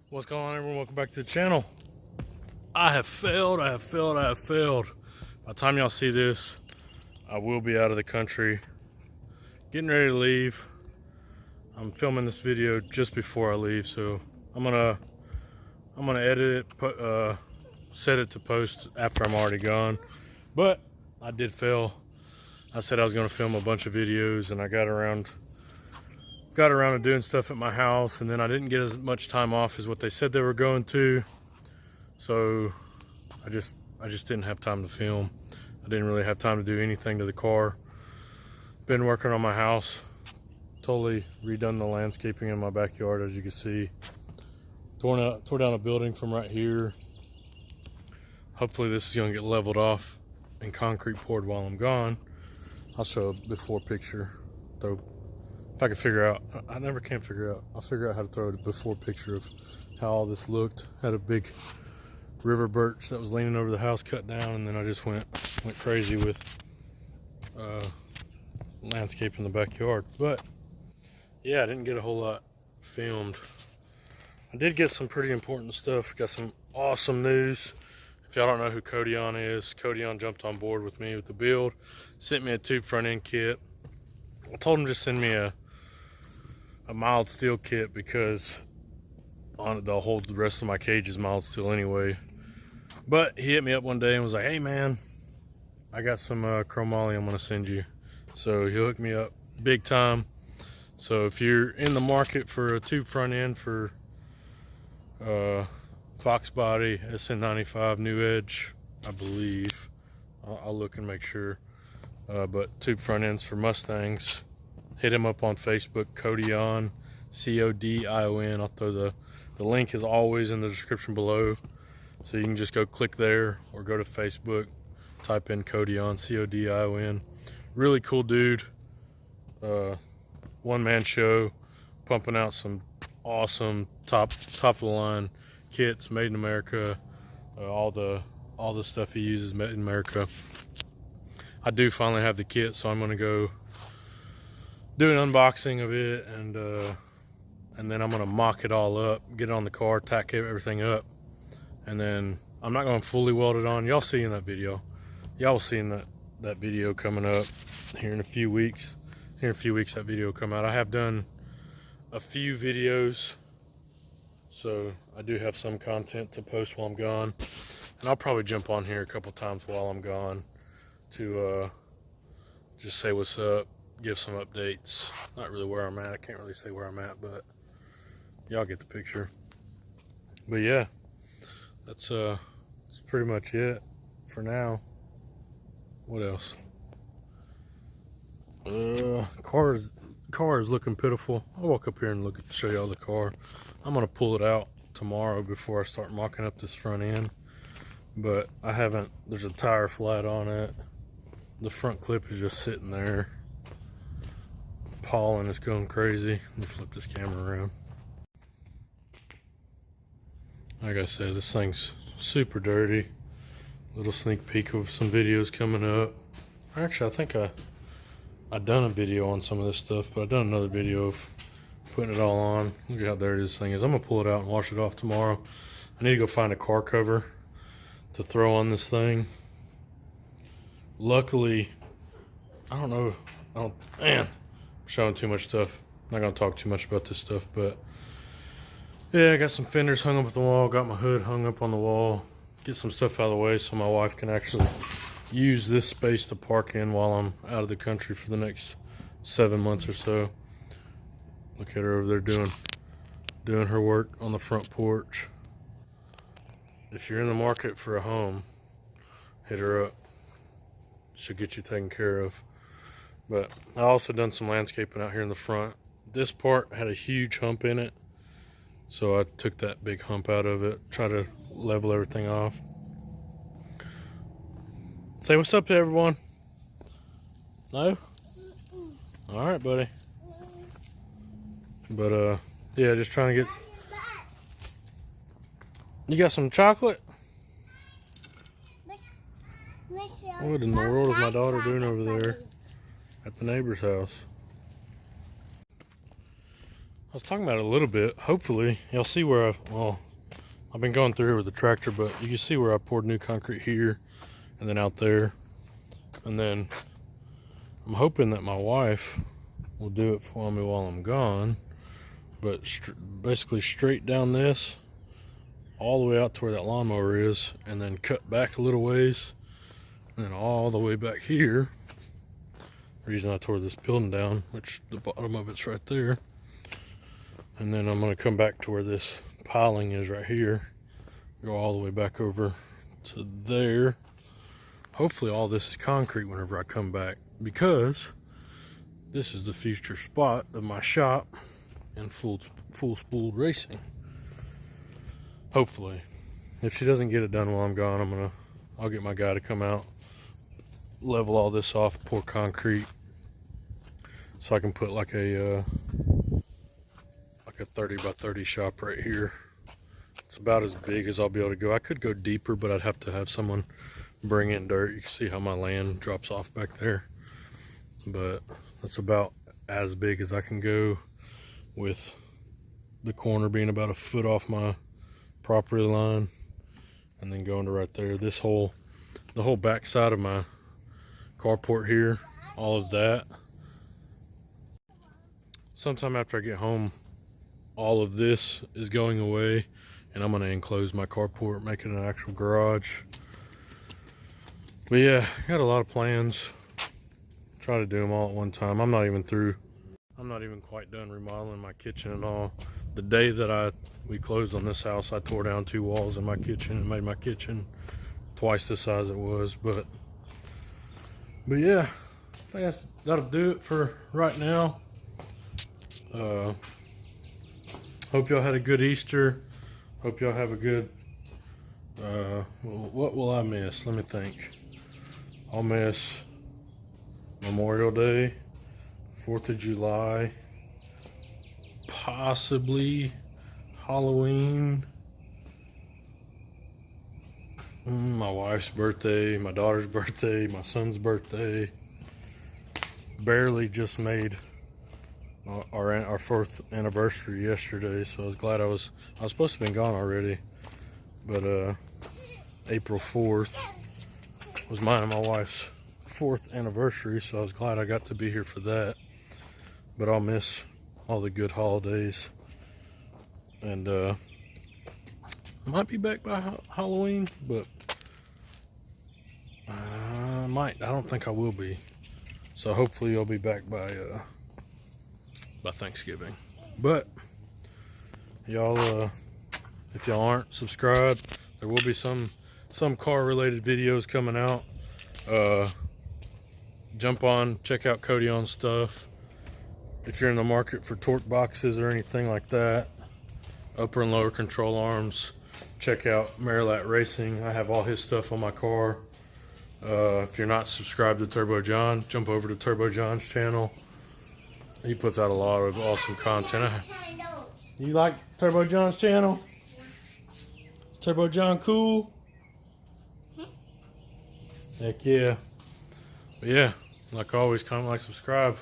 What's going on, everyone? Welcome back to the channel. I have failed. By the time y'all see this, I will be out of the country, getting ready to leave. I'm filming this video just before I leave, so I'm gonna edit it, set it to post after I'm already gone. But I did fail. I said I was gonna film a bunch of videos, and I got around to doing stuff at my house, and then I didn't get as much time off as what they said they were going to. So I just didn't have time to film. I didn't really have time to do anything to the car. Been working on my house. Totally redone the landscaping in my backyard, as you can see. Tore down a building from right here. Hopefully this is gonna get leveled off and concrete poured while I'm gone. I'll show a before picture though. If I can figure out, I never can figure out. I'll figure out how to throw a before picture of how all this looked. Had a big river birch that was leaning over the house cut down, and then I just went crazy with landscape in the backyard. But yeah, I didn't get a whole lot filmed. I did get some pretty important stuff. Got some awesome news. If y'all don't know who CODION is, CODION jumped on board with me with the build, sent me a tube front end kit. I told him just send me a mild steel kit because they'll hold the rest of my cages mild steel anyway. But he hit me up one day and was like, "Hey man, I got some chromoly I'm gonna send you." So he hooked me up big time. So if you're in the market for a tube front end for Fox body SN95 new edge, I believe, I'll look and make sure, but tube front ends for Mustangs, hit him up on Facebook, CODION, CODION. I'll throw the link is always in the description below, so you can just go click there or go to Facebook, type in CODION, CODION. Really cool dude. One-man show, pumping out some awesome top of the line kits made in America. All the stuff he uses made in America. I do finally have the kit, so I'm gonna go do an unboxing of it, and then I'm gonna mock it all up, get it on the car, tack everything up, and then I'm not gonna fully weld it on. Y'all see in that video. Y'all will see in that video coming up here in a few weeks. Here in a few weeks that video will come out. I have done a few videos, so I do have some content to post while I'm gone, and I'll probably jump on here a couple times while I'm gone to just say what's up, give some updates. Not really where I'm at. I can't really say where I'm at, but y'all get the picture. But yeah, that's pretty much it for now. What else? Car is looking pitiful. I'll walk up here and show y'all the car. I'm gonna pull it out tomorrow before I start mocking up this front end, but I haven't. There's a tire flat on it. The front clip is just sitting there. Pollen is going crazy. Let me flip this camera around. Like I said, this thing's super dirty. Little sneak peek of some videos coming up. Actually, I think I done a video on some of this stuff, but I've done another video of putting it all on. Look at how dirty this thing is. I'm gonna pull it out and wash it off tomorrow. I need to go find a car cover to throw on this thing. Luckily, I don't know. Man, I'm showing too much stuff. I'm not gonna talk too much about this stuff, but yeah, I got some fenders hung up at the wall. Got my hood hung up on the wall. Get some stuff out of the way so my wife can actually use this space to park in while I'm out of the country for the next 7 months or so. Look at her over there doing her work on the front porch. If you're in the market for a home, hit her up. She'll get you taken care of. But I also done some landscaping out here in the front. This part had a huge hump in it, so I took that big hump out of it, try to level everything off. Say what's up to everyone. No? All right, buddy. But yeah, just trying to get. You got some chocolate? What in the world is my daughter doing over there at the neighbor's house? was talking about it a little bit. Hopefully, y'all see where I've been going through here with the tractor, but you can see where I poured new concrete here and then out there. And then I'm hoping that my wife will do it for me while I'm gone. But basically straight down this, all the way out to where that lawnmower is, and then cut back a little ways, and then all the way back here. The reason I tore this building down, which the bottom of it's right there. And then I'm gonna come back to where this piling is right here, go all the way back over to there. Hopefully all this is concrete whenever I come back, because this is the future spot of my shop and full spooled racing. Hopefully. If she doesn't get it done while I'm gone, I'll get my guy to come out, level all this off, pour concrete, so I can put like a 30 by 30 shop right here. It's about as big as I'll be able to go. I could go deeper, but I'd have to have someone bring in dirt. You can see how my land drops off back there. But that's about as big as I can go, with the corner being about a foot off my property line, and then going to right there. The whole back side of my carport here, all of that. Sometime after I get home, all of this is going away, and I'm gonna enclose my carport, make it an actual garage. But yeah, got a lot of plans. Try to do them all at one time. I'm not even quite done remodeling my kitchen and all. The day that we closed on this house, I tore down 2 walls in my kitchen and made my kitchen twice the size it was. But yeah, I think that'll do it for right now. Hope y'all had a good Easter. Hope y'all have a good, what will I miss? Let me think. I'll miss Memorial Day, 4th of July, possibly Halloween, my wife's birthday, my daughter's birthday, my son's birthday. Barely just made our 4th anniversary yesterday, so I was glad I was supposed to have been gone already, but April 4th was mine and my wife's 4th anniversary, so I was glad I got to be here for that. But I'll miss all the good holidays, and I might be back by Halloween, but I don't think I will be. So hopefully I'll be back by Thanksgiving. But y'all, if y'all aren't subscribed, there will be some car related videos coming out. Jump on, check out CODION stuff. If you're in the market for torque boxes or anything like that, upper and lower control arms, check out Merillat Racing. I have all his stuff on my car. If you're not subscribed to Turbo John, jump over to Turbo John's channel. He puts out a lot of awesome content. You like Turbo John's channel? Turbo John cool? Heck yeah. But yeah, like always, comment, like, subscribe.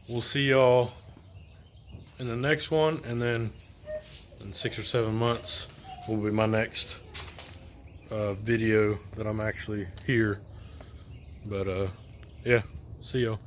We'll see y'all in the next one, and then in 6 or 7 months will be my next video that I'm actually here. But yeah, see y'all.